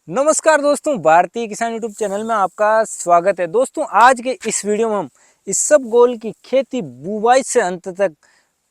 नमस्कार दोस्तों, भारतीय किसान यूट्यूब चैनल में आपका स्वागत है। दोस्तों, आज के इस वीडियो में हम इसबगोल की खेती बुवाई से अंत तक,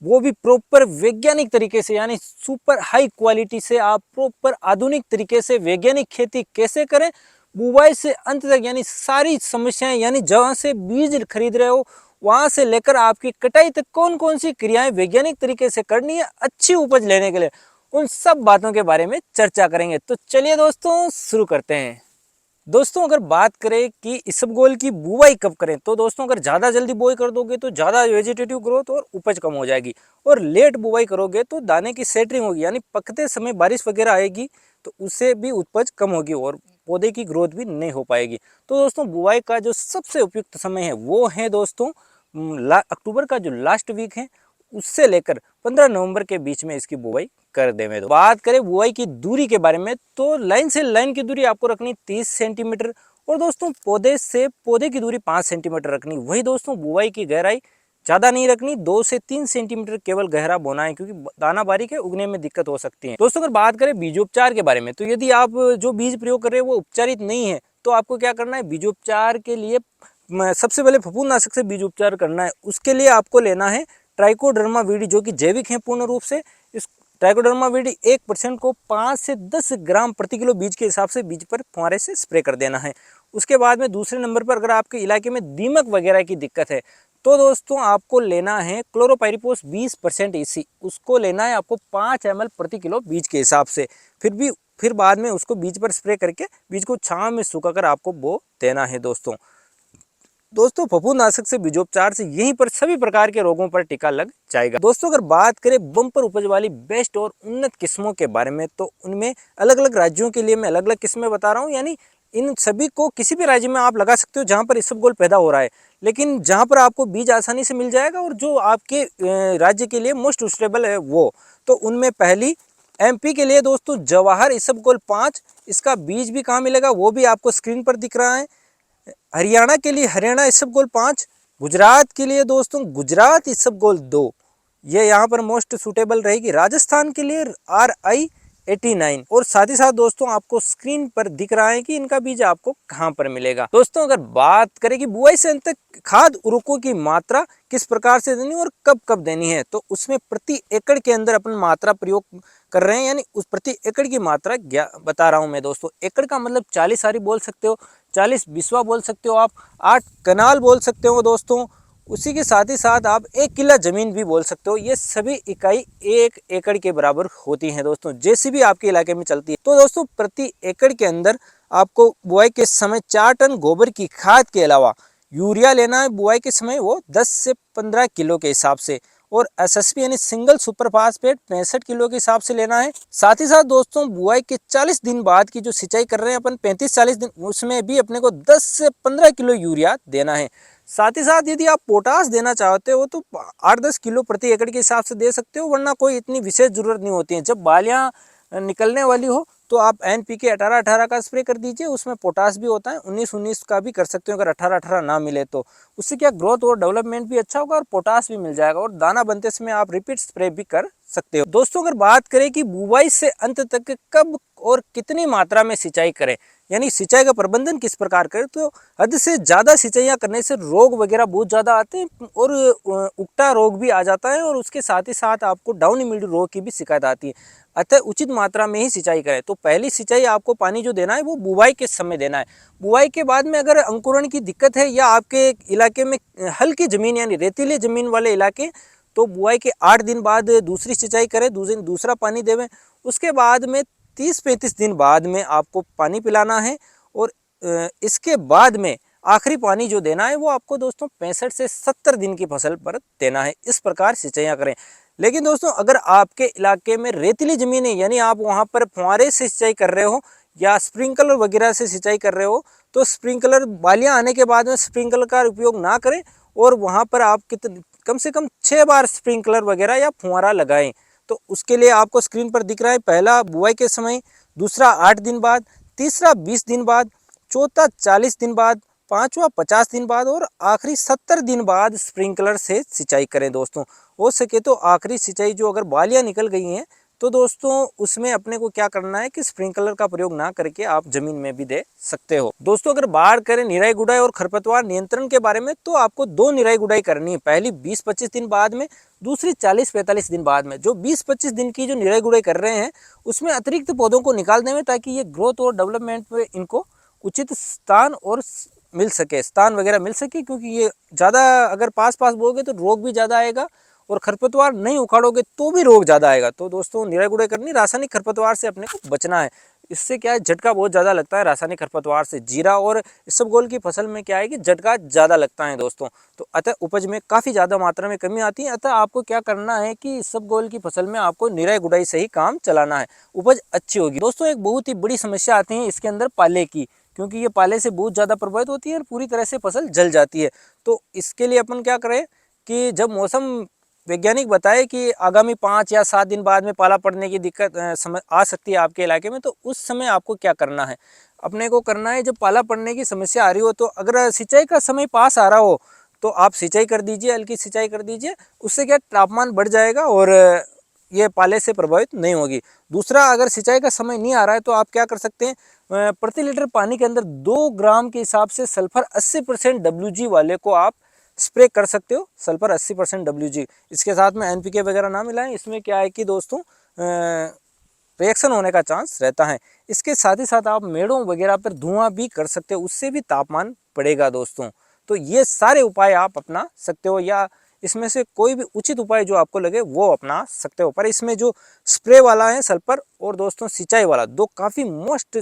वो भी प्रॉपर वैज्ञानिक तरीके से, यानी सुपर हाई क्वालिटी से आप प्रॉपर आधुनिक तरीके से वैज्ञानिक खेती कैसे करें, बुवाई से अंत तक, यानी सारी समस्याएं, यानी जहां से बीज खरीद रहे हो वहां से लेकर आपकी कटाई तक कौन कौन सी क्रियाएं वैज्ञानिक तरीके से करनी है अच्छी उपज लेने के लिए, उन सब बातों के बारे में चर्चा करेंगे। तो चलिए दोस्तों, शुरू करते हैं। दोस्तों, अगर बात करें कि इसबगोल की बुवाई कब करें, तो दोस्तों अगर ज़्यादा जल्दी बुवाई कर दोगे तो ज़्यादा वेजिटेटिव ग्रोथ और उपज कम हो जाएगी, और लेट बुवाई करोगे तो दाने की सेटरिंग होगी, यानी पकते समय बारिश वगैरह आएगी तो उससे भी उपज कम होगी और पौधे की ग्रोथ भी नहीं हो पाएगी। तो दोस्तों, बुवाई का जो सबसे उपयुक्त समय है वो है दोस्तों अक्टूबर का जो लास्ट वीक है, उससे लेकर 15 नवंबर के बीच में इसकी बुवाई कर देवे। तो बात करें बुआई की दूरी के बारे में, तो लाइन से लाइन की दूरी आपको रखनी 30 सेंटीमीटर, और दोस्तों पौधे से पौधे की दूरी 5 सेंटीमीटर रखनी। वही दोस्तों, बुआई की गहराई ज़्यादा नहीं रखनी, 2 से 3 सेंटीमीटर केवल गहरा बोना है, क्योंकि दाना बारीक है, उगने में दिक्कत हो सकती है। दोस्तों, अगर बात करें बीजोपचार के बारे में, तो यदि आप जो बीज प्रयोग कर रहे हैं वो उपचारित नहीं है, तो आपको क्या करना है, बीजोपचार के लिए सबसे पहले फफूंदनाशक से बीज उपचार करना है। उसके लिए आपको लेना है ट्राइकोडर्मा वीडी, जो कि जैविक है पूर्ण रूप से। इस ट्राइकोडर्मा वीडी 1% को 5 से 10 ग्राम प्रति किलो बीज के हिसाब से बीज पर फुहारे से स्प्रे कर देना है। उसके बाद में दूसरे नंबर पर, अगर आपके इलाके में दीमक वगैरह की दिक्कत है, तो दोस्तों आपको लेना है क्लोरोपाइरिपोस 20% ईसी। उसको लेना है आपको 5 ml प्रति किलो बीज के हिसाब से। फिर बाद में उसको बीज पर स्प्रे करके बीज को छांव में सुखाकर आपको बो देना है। दोस्तों फफूंदनाशक से बीजोपचार से यहीं पर सभी प्रकार के रोगों पर टीका लग जाएगा। दोस्तों, अगर बात करें बम्पर उपज वाली बेस्ट और उन्नत किस्मों के बारे में, तो उनमें अलग अलग राज्यों के लिए मैं अलग अलग किस्में बता रहा हूँ। यानी इन सभी को किसी भी राज्य में आप लगा सकते हो जहाँ पर इसबगोल पैदा हो रहा है, लेकिन जहाँ पर आपको बीज आसानी से मिल जाएगा और जो आपके राज्य के लिए मोस्ट सुटेबल है वो, तो उनमें पहली एमपी के लिए दोस्तों जवाहर इसबगोल 5, इसका बीज भी कहाँ मिलेगा वो भी आपको स्क्रीन पर दिख रहा है। हरियाणा के लिए हरियाणा इसबगोल 5, गुजरात के लिए दोस्तों गुजरात इसबगोल 2, ये यहाँ पर मोस्ट सुटेबल रहेगी। राजस्थान के लिए RI89, और साथ ही साथ दोस्तों आपको स्क्रीन पर दिख रहा है कि इनका बीज आपको कहाँ पर मिलेगा। दोस्तों, अगर बात करें कि बुआई से अंत तक खाद उर्वरकों की मात्रा किस प्रकार से देनी और कब कब देनी है, तो उसमें प्रति एकड़ के अंदर अपन मात्रा प्रयोग कर रहे हैं, यानी उस प्रति एकड़ की मात्रा बता रहा हूं मैं। दोस्तों, एकड़ का मतलब 40 सारी बोल सकते हो, 40 बिस्वा बोल सकते हो आप, 8 कनाल बोल सकते हो दोस्तों। उसी के साथ ही साथ आप 1 किला जमीन भी बोल सकते हो। ये सभी इकाई 1 एकड़ के बराबर होती हैं दोस्तों, जैसी भी आपके इलाके में चलती है। तो दोस्तों, प्रति एकड़ के अंदर आपको बुआई के समय 4 टन गोबर की खाद के अलावा यूरिया लेना है बुआई के समय, वो 10 से 15 किलो के हिसाब से, और एसएसपी यानी सिंगल सुपर फास्फेट 65 किलो के हिसाब से लेना है। साथ ही साथ दोस्तों, बुआई के 40 दिन बाद की जो सिंचाई कर रहे हैं अपन 35-40 दिन, उसमें भी अपने को 10 से 15 किलो यूरिया देना है। साथ ही साथ यदि आप पोटास देना चाहते हो तो 8-10 किलो प्रति एकड़ के हिसाब से दे सकते हो, वरना कोई इतनी विशेष जरूरत नहीं होती है। जब बालियां निकलने वाली हो तो आप NPK 18-18 का स्प्रे कर दीजिए, उसमें पोटास भी होता है। 19-19 का भी कर सकते हो अगर 18-18 ना मिले तो। उससे क्या ग्रोथ और डेवलपमेंट भी अच्छा होगा और पोटास भी मिल जाएगा, और दाना बनते समय आप रिपीट स्प्रे भी कर सकते हो। दोस्तों, अगर बात करें कि बुवाई से अंत तक कब और कितनी मात्रा में सिंचाई करें, यानी सिंचाई का प्रबंधन किस प्रकार करें, तो हद से ज़्यादा सिंचाइयाँ करने से रोग वगैरह बहुत ज़्यादा आते हैं, और उकटा रोग भी आ जाता है, और उसके साथ ही साथ आपको डाउनी मिल्ड्यू रोग की भी शिकायत आती है। अतः उचित मात्रा में ही सिंचाई करें। तो पहली सिंचाई आपको पानी जो देना है वो बुवाई के समय देना है। बुवाई के बाद में अगर अंकुरण की दिक्कत है, या आपके इलाके में हल्की ज़मीन यानी रेतीली ज़मीन वाले इलाके, तो बुआई के 8 दिन बाद दूसरी सिंचाई करें, दूसरा पानी देवें। उसके बाद में 30-35 दिन बाद में आपको पानी पिलाना है, और इसके बाद में आखिरी पानी जो देना है वो आपको दोस्तों 65 से 70 दिन की फसल पर देना है। इस प्रकार सिंचाइयाँ करें। लेकिन दोस्तों, अगर आपके इलाके में रेतीली ज़मीन है, यानी आप वहाँ पर फुहारे से सिंचाई कर रहे हो या स्प्रिंकलर वगैरह से सिंचाई कर रहे हो, तो स्प्रिंकलर बालियाँ आने के बाद में स्प्रिंकलर का उपयोग ना करें, और वहाँ पर आप कम से कम 6 बार स्प्रिंकलर वगैरह या फुहारा लगाएं। तो उसके लिए आपको स्क्रीन पर दिख रहा है, पहला बुआई के समय, दूसरा 8 दिन बाद, तीसरा 20 दिन बाद, चौथा 40 दिन बाद, पांचवा 50 दिन बाद, और आखिरी 70 दिन बाद स्प्रिंकलर से सिंचाई करें। दोस्तों, हो सके तो आखिरी सिंचाई जो अगर बालियां निकल गई हैं तो दोस्तों उसमें अपने को क्या करना है कि स्प्रिंकलर का प्रयोग ना करके आप जमीन में भी दे सकते हो। दोस्तों अगर बात करें निराई गुड़ाई और खरपतवार नियंत्रण के बारे में, तो आपको 2 निराई गुड़ाई करनी है। पहली 20-25 दिन बाद में, दूसरी 40-45 दिन बाद में। जो 20-25 दिन की जो निराई गुड़ाई कर रहे हैं उसमें अतिरिक्त पौधों को निकाल दें, ताकि ये ग्रोथ और डेवलपमेंट में इनको उचित स्थान और मिल सके, स्थान वगैरह मिल सके। क्योंकि ये ज़्यादा अगर पास पास बोगे तो रोग भी ज़्यादा आएगा, और खरपतवार नहीं उखाड़ोगे तो भी रोग ज़्यादा आएगा। तो दोस्तों निराई गुड़ाई करनी, रासायनिक खरपतवार से अपने को बचना है। इससे क्या है, झटका बहुत ज़्यादा लगता है रासायनिक खरपतवार से। जीरा और इसबगोल की फसल में क्या है कि झटका ज़्यादा लगता है दोस्तों, तो अतः उपज में काफ़ी ज़्यादा मात्रा में कमी आती है। अतः आपको क्या करना है कि इसबगोल की फसल में आपको निराई गुड़ाई से ही काम चलाना है, उपज अच्छी होगी। दोस्तों एक बहुत ही बड़ी समस्या आती है इसके अंदर पाले की, क्योंकि ये पाले से बहुत ज़्यादा प्रभावित होती है और पूरी तरह से फसल जल जाती है। तो इसके लिए अपन क्या करें कि जब मौसम वैज्ञानिक बताए कि आगामी 5 या 7 दिन बाद में पाला पड़ने की दिक्कत आ सकती है आपके इलाके में, तो उस समय आपको क्या करना है, अपने को करना है जब पाला पड़ने की समस्या आ रही हो, तो अगर सिंचाई का समय पास आ रहा हो तो आप सिंचाई कर दीजिए, हल्की सिंचाई कर दीजिए। उससे क्या तापमान बढ़ जाएगा और ये पाले से प्रभावित नहीं होगी। दूसरा, अगर सिंचाई का समय नहीं आ रहा है तो आप क्या कर सकते हैं, प्रति लीटर पानी के अंदर 2 ग्राम के हिसाब से सल्फर 80% WG वाले को आप स्प्रे कर सकते हो। सल्फर 80% WG, इसके साथ में NPK वगैरह ना मिलाएं। इसमें क्या है कि दोस्तों रिएक्शन होने का चांस रहता है। इसके साथ ही साथ आप मेड़ों वगैरह पर धुआं भी कर सकते हो, उससे भी तापमान बढ़ेगा दोस्तों। तो ये सारे उपाय आप अपना सकते हो, या इसमें से कोई भी उचित उपाय जो आपको लगे वो अपना सकते हो। पर इसमें जो स्प्रे वाला है सल्फर और दोस्तों सिंचाई वाला, दो काफ़ी मोस्ट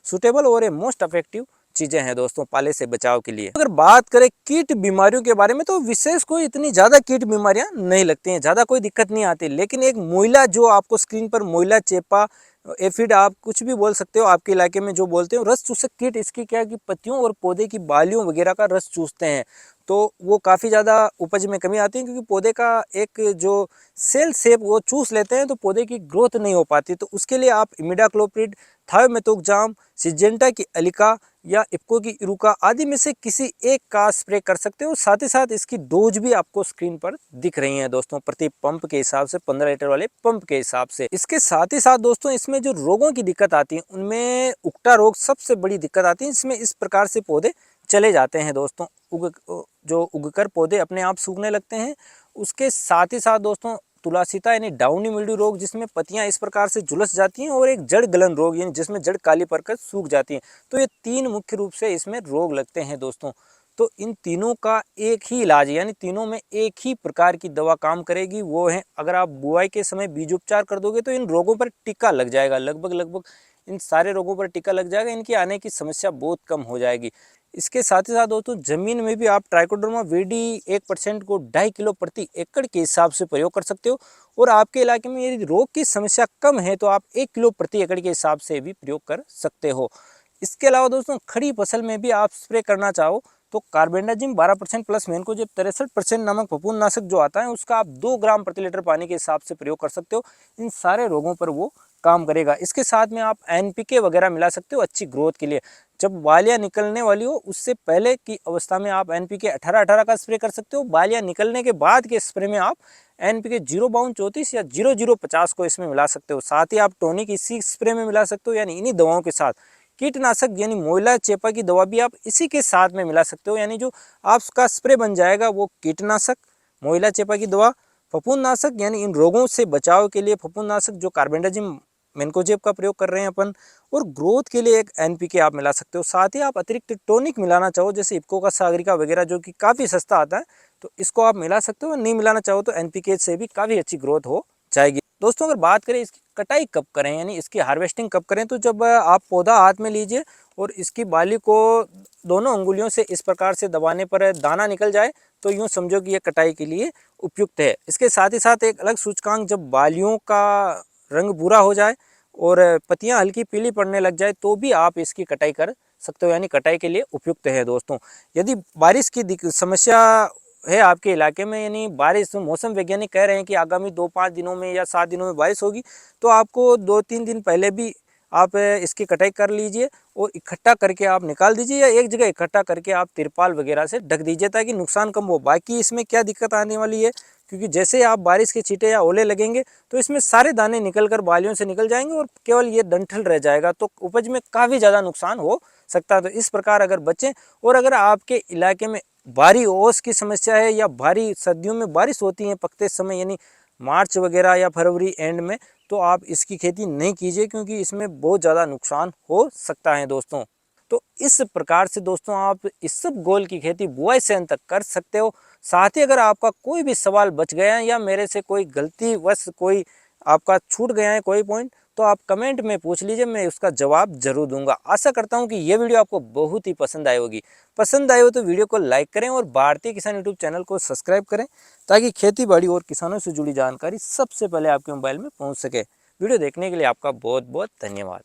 सुटेबल और मोस्ट इफेक्टिव चीज़ें हैं दोस्तों पाले से बचाव के लिए। अगर बात करें कीट बीमारियों के बारे में, तो विशेष कोई इतनी ज़्यादा कीट बीमारियां नहीं लगती हैं, ज़्यादा कोई दिक्कत नहीं आती। लेकिन एक मोइला, जो आपको स्क्रीन पर मोइला, चेपा, एफिड आप कुछ भी बोल सकते हो, आपके इलाके में जो बोलते हो, रस चूसक कीट, इसकी क्या है कि पत्तियों और पौधे की बालियों वगैरह का रस चूसते हैं। तो वो काफ़ी ज़्यादा उपज में कमी आती है, क्योंकि पौधे का एक जो सेल शेप वो चूस लेते हैं, तो पौधे की ग्रोथ नहीं हो पाती। तो उसके लिए आप इमिडाक्लोप्रिड, थायोमेथोक्साम, सिजेंटा की अलिका या इप्को की इरुका आदि में से किसी एक का स्प्रे कर सकते हो। साथ ही साथ इसकी डोज भी आपको स्क्रीन पर दिख रही है दोस्तों, प्रति पंप के हिसाब से, 15 लीटर वाले पंप के हिसाब से। इसके साथ ही साथ दोस्तों इसमें जो रोगों की दिक्कत आती है, उनमें उकटा रोग सबसे बड़ी दिक्कत आती है। इसमें इस प्रकार से पौधे चले जाते हैं दोस्तों, उगकर पौधे अपने आप सूखने लगते हैं। उसके साथ ही साथ दोस्तों तुलासिता यानी डाउनी मिल्ड्यू रोग, जिसमें पत्तियां इस प्रकार से झुलस जाती हैं, और एक जड़ गलन रोग यानी जिसमें जड़ काली पड़कर सूख जाती हैं। तो ये 3 मुख्य रूप से इसमें रोग लगते हैं दोस्तों। तो इन तीनों का एक ही इलाज, यानी तीनों में एक ही प्रकार की दवा काम करेगी। वो है, अगर आप बुआई के समय बीज उपचार कर दोगे तो इन रोगों पर टीका लग जाएगा, लगभग इन सारे रोगों पर टीका लग जाएगा, इनकी आने की समस्या बहुत कम हो जाएगी। इसके साथ ही साथ दोस्तों जमीन में भी आप ट्राइकोडर्मा वीडी 1% को 2.5 किलो प्रति एकड़ के हिसाब से प्रयोग कर सकते हो। और आपके इलाके में यदि रोग की समस्या कम है तो आप 1 किलो प्रति एकड़ के हिसाब से भी प्रयोग कर सकते हो। इसके अलावा दोस्तों खड़ी फसल में भी आप स्प्रे करना चाहो तो कार्बेंडाजिम 12% प्लस मैनकोजेब 63% नामक फफूंदनाशक जो आता है, उसका आप 2 ग्राम प्रति लीटर पानी के हिसाब से प्रयोग कर सकते हो। इन सारे रोगों पर वो काम करेगा। इसके साथ में आप NPK वगैरह मिला सकते हो अच्छी ग्रोथ के लिए। जब बालियाँ निकलने वाली हो उससे पहले की अवस्था में आप NPK 18-18 का स्प्रे कर सकते हो। बालियाँ निकलने के बाद के स्प्रे में आप NPK 0-32 या 0050 को इसमें मिला सकते हो। साथ ही आप टॉनिक इसी स्प्रे में मिला सकते हो, यानी इन्हीं दवाओं के साथ। कीटनाशक यानी मोइला चेपा की दवा भी आप इसी के साथ में मिला सकते हो, यानी जो आपका स्प्रे बन जाएगा वो कीटनाशक, मोइला चेपा की दवा, फफूंदनाशक यानी इन रोगों से बचाव के लिए फफूंदनाशक जो कार्बेंडाजिम मैनकोजेब का प्रयोग कर रहे हैं अपन, और ग्रोथ के लिए एक NPK आप मिला सकते हो। साथ ही आप अतिरिक्त टॉनिक मिलाना चाहो, जैसे इप्को का सागरिका वगैरह जो कि काफ़ी सस्ता आता है, तो इसको आप मिला सकते हो। नहीं मिलाना चाहो तो NPK से भी काफ़ी अच्छी ग्रोथ हो जाएगी। दोस्तों अगर बात करें इसकी कटाई कब करें, यानी इसकी हार्वेस्टिंग कब करें, तो जब आप पौधा हाथ में लीजिए और इसकी बाली को दोनों अंगुलियों से इस प्रकार से दबाने पर दाना निकल जाए, तो यूँ समझो कि ये कटाई के लिए उपयुक्त है। इसके साथ ही साथ एक अलग सूचकांक, जब बालियों का रंग भूरा हो जाए और पत्तियां हल्की पीली पड़ने लग जाए तो भी आप इसकी कटाई कर सकते हो, यानी कटाई के लिए उपयुक्त है दोस्तों। यदि बारिश की समस्या है आपके इलाके में, यानी बारिश, मौसम वैज्ञानिक कह रहे हैं कि आगामी 2-5 दिनों में या 7 दिनों में बारिश होगी, तो आपको 2-3 दिन पहले भी आप इसकी कटाई कर लीजिए और इकट्ठा करके आप निकाल दीजिए, या एक जगह इकट्ठा करके आप तिरपाल वगैरह से ढक दीजिए ताकि नुकसान कम हो। बाकी इसमें क्या दिक्कत आने वाली है, क्योंकि जैसे ही आप बारिश के छींटे या ओले लगेंगे तो इसमें सारे दाने निकल कर बालियों से निकल जाएंगे और केवल ये डंठल रह जाएगा, तो उपज में काफ़ी ज़्यादा नुकसान हो सकता है। तो इस प्रकार अगर बचें, और अगर आपके इलाके में भारी ओस की समस्या है या भारी सर्दियों में बारिश होती है पकते समय, यानी मार्च वगैरह या फरवरी एंड में, तो आप इसकी खेती नहीं कीजिए क्योंकि इसमें बहुत ज़्यादा नुकसान हो सकता है दोस्तों। तो इस प्रकार से दोस्तों आप इसबगोल की खेती बुआई से अंत तक कर सकते हो। साथ ही अगर आपका कोई भी सवाल बच गया है या मेरे से कोई गलतीवश कोई आपका छूट गया है कोई पॉइंट, तो आप कमेंट में पूछ लीजिए, मैं उसका जवाब जरूर दूंगा। आशा करता हूं कि ये वीडियो आपको बहुत ही पसंद आई होगी। पसंद आई हो तो वीडियो को लाइक करें और भारतीय किसान यूट्यूब चैनल को सब्सक्राइब करें, ताकि खेती बाड़ी और किसानों से जुड़ी जानकारी सबसे पहले आपके मोबाइल में पहुंच सके। वीडियो देखने के लिए आपका बहुत बहुत धन्यवाद।